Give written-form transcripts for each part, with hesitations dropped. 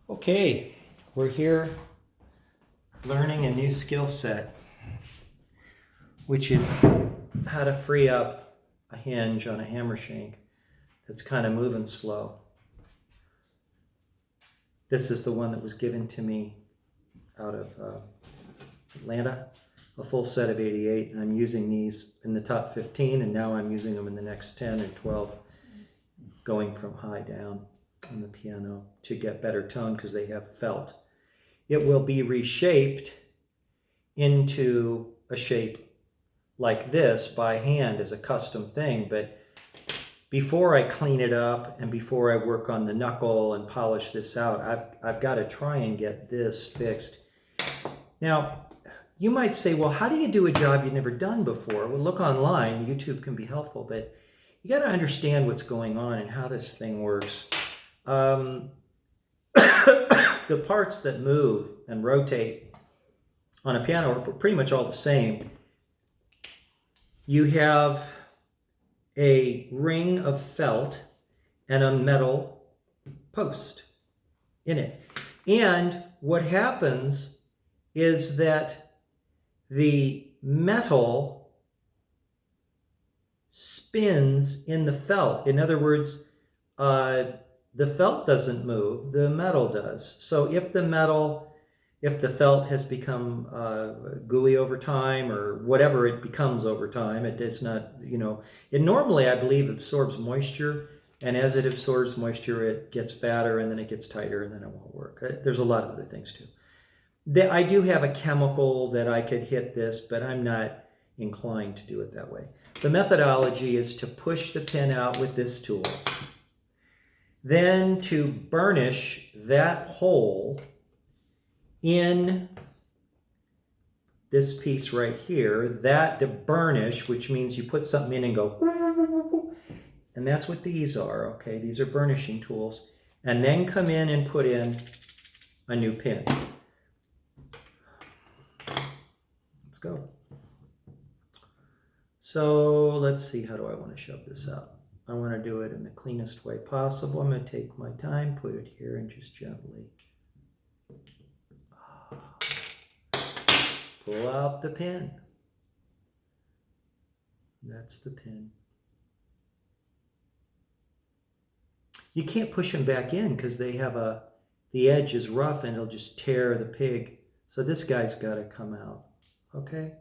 Okay, we're here learning a new skill set, which is how to free up a hinge on a hammer shank that's kind of moving slow. This is the one that was given to me out of Atlanta, a full set of 88, and I'm using these in the top 15, and now I'm using them in the next 10 or 12, going from high down on the piano to get better tone because they have felt. It will be reshaped into a shape like this by hand as a custom thing, but before I clean it up and before I work on the knuckle and polish this out, I've got to try and get this fixed. Now, you might say, well, how do you do a job you've never done before? Well, look online. YouTube can be helpful, but you got to understand what's going on and how this thing works. The parts that move and rotate on a piano are pretty much all the same. You have a ring of felt and a metal post in it. And what happens is that the metal spins in the felt. In other words, the felt doesn't move, the metal does. So if the felt has become gooey over time or whatever it becomes over time, it does not, it normally, I believe, absorbs moisture. And as it absorbs moisture, it gets fatter and then it gets tighter and then it won't work. There's a lot of other things too. I do have a chemical that I could hit this, but I'm not inclined to do it that way. The methodology is to push the pin out with this tool, then to burnish that hole in this piece right here, that to burnish, which means you put something in and go, and that's what these are, okay? These are burnishing tools. And then come in and put in a new pin. Let's go. So let's see, how do I want to shove this out? I want to do it in the cleanest way possible. I'm going to take my time, put it here, and just gently pull out the pin. That's the pin. You can't push them back in because they have the edge is rough and it'll just tear the pig. So this guy's got to come out, okay?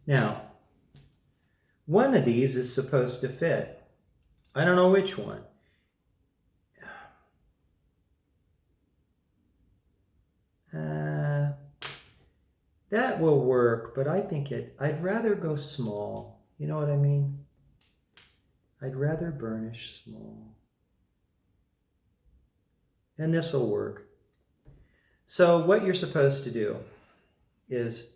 Now, one of these is supposed to fit. I don't know which one. That will work, but I think I'd rather go small. You know what I mean? I'd rather burnish small. And this will work. So what you're supposed to do is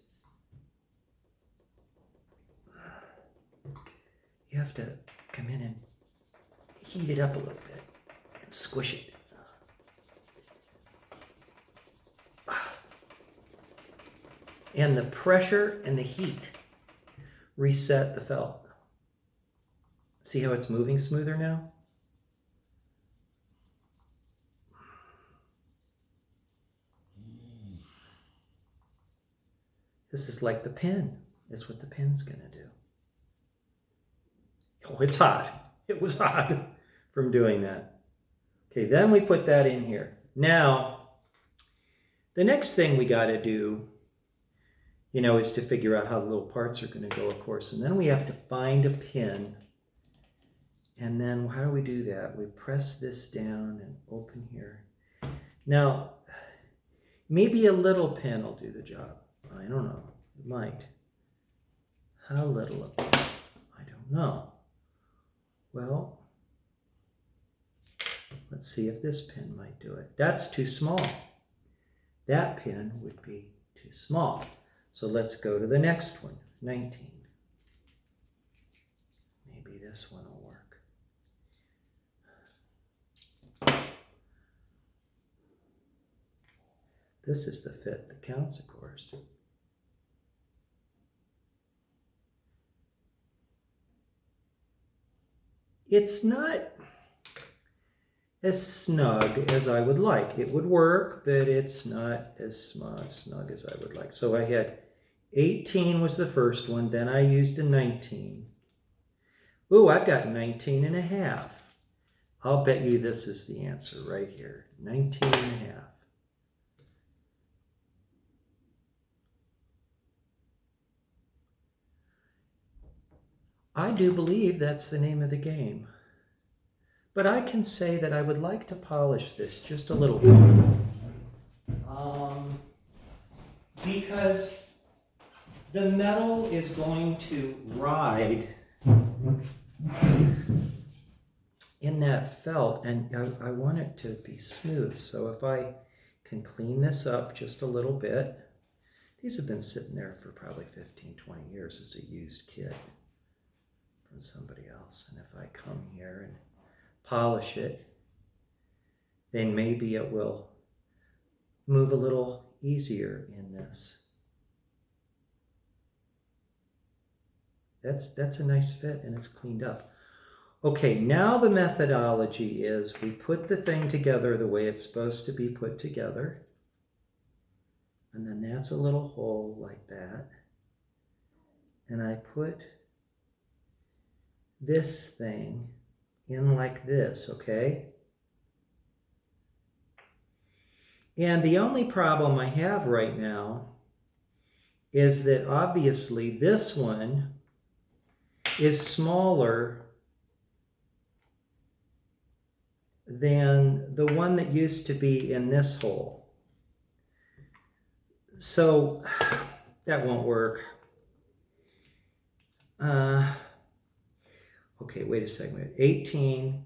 you have to come in and heat it up a little bit and squish it. And the pressure and the heat reset the felt. See how it's moving smoother now? This is like the pin. It's what the pin's going to do. Oh, it's hot. It was hot from doing that. Okay, then we put that in here. Now, the next thing we got to do, is to figure out how the little parts are going to go, of course. And then we have to find a pin. And then how do we do that? We press this down and open here. Now, maybe a little pin will do the job. I don't know. It might. How little a pin? I don't know. Well, let's see if this pin might do it. That's too small. That pin would be too small. So let's go to the next one, 19. Maybe this one will work. This is the fit that counts, of course. It's not as snug as I would like. It would work, but it's not as snug as I would like. So I had 18 was the first one, then I used a 19. Ooh, I've got 19 and a half. I'll bet you this is the answer right here, 19 and a half. I do believe that's the name of the game. But I can say that I would like to polish this just a little bit. Because the metal is going to ride in that felt, and I want it to be smooth. So if I can clean this up just a little bit, these have been sitting there for probably 15, 20 years as a used kit from somebody else. And if I come here and polish it, then maybe it will move a little easier in this. That's a nice fit, and it's cleaned up. Okay, now the methodology is we put the thing together the way it's supposed to be put together. And then that's a little hole like that. And I put this thing in like this, okay? And the only problem I have right now is that obviously this one is smaller than the one that used to be in this hole. So that won't work. Okay, wait a second. 18,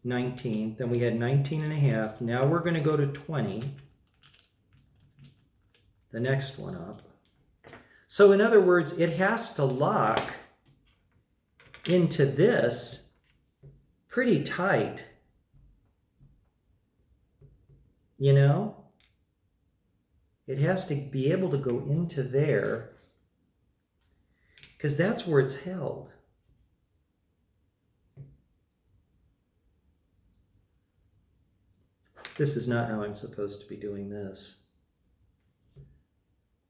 19, then we had 19 and a half. Now we're going to go to 20, the next one up. So in other words, it has to lock into this pretty tight, you know? It has to be able to go into there because that's where it's held. This is not how I'm supposed to be doing this.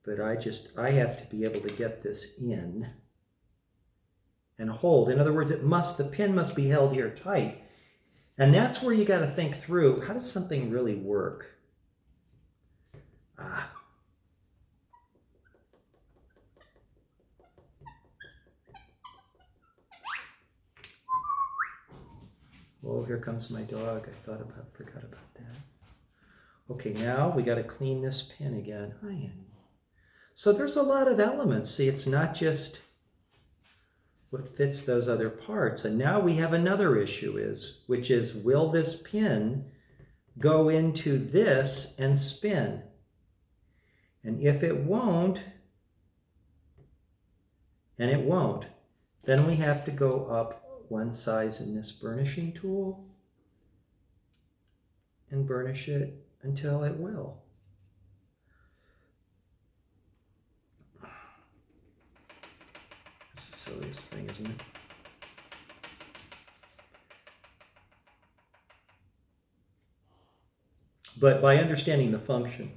But I have to be able to get this in and hold. In other words, the pin must be held here tight. And that's where you got to think through, how does something really work? Oh, here comes my dog. I forgot about that. Okay, now we got to clean this pin again. Hi, Annie. So there's a lot of elements. See, it's not just what fits those other parts. And now we have another issue which is, will this pin go into this and spin? And if it won't, and it won't, then we have to go up one size in this burnishing tool and burnish it until it will. It's the silliest thing, isn't it? But by understanding the function,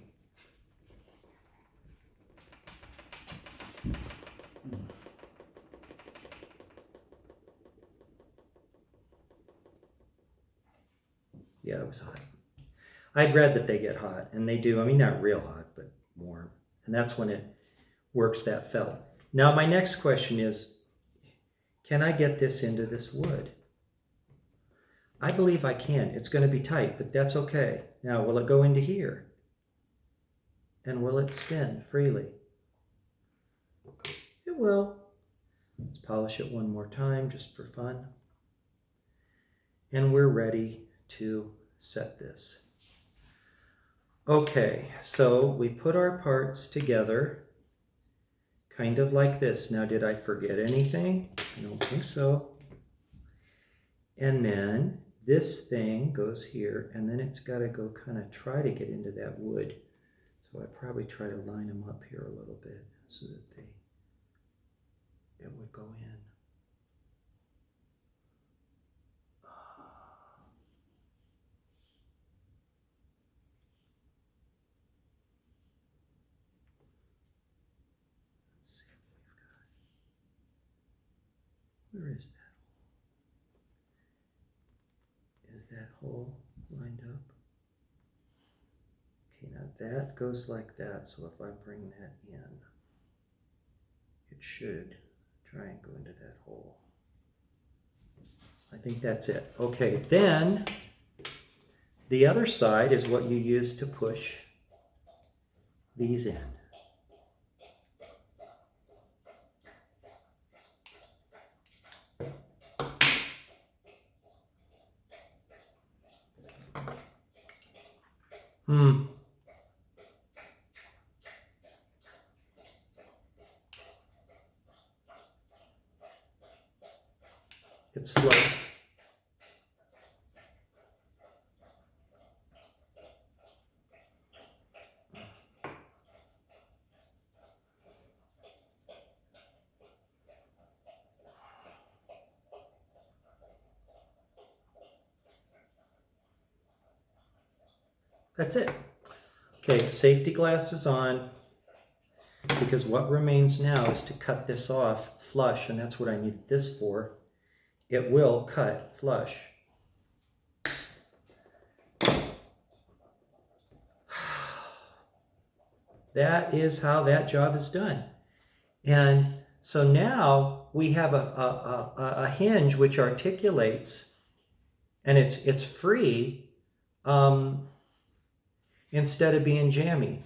yeah, it was hot. I'd read that they get hot, and they do. I mean, not real hot, but warm. And that's when it works that felt. Now, my next question is, can I get this into this wood? I believe I can. It's going to be tight, but that's okay. Now, will it go into here? And will it spin freely? It will. Let's polish it one more time just for fun. And we're ready to set this. Okay, so we put our parts together kind of like this. Now, did I forget anything? I don't think so. And then this thing goes here, and then it's got to go kind of try to get into that wood. So I probably try to line them up here a little bit so that it would go in. Where is that? Is that hole lined up? Okay, now that goes like that, so if I bring that in, it should try and go into that hole. I think that's it. Okay, then the other side is what you use to push these in. It's slow. That's it. Okay, safety glasses on, because what remains now is to cut this off flush, and that's what I need this for. It will cut flush. That is how that job is done. And so now we have a hinge which articulates, and it's free instead of being jammy.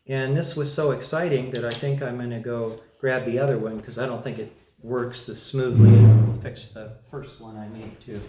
And this was so exciting that I think I'm going to go grab the other one because I don't think it works this smoothly, and fix the first one I made too.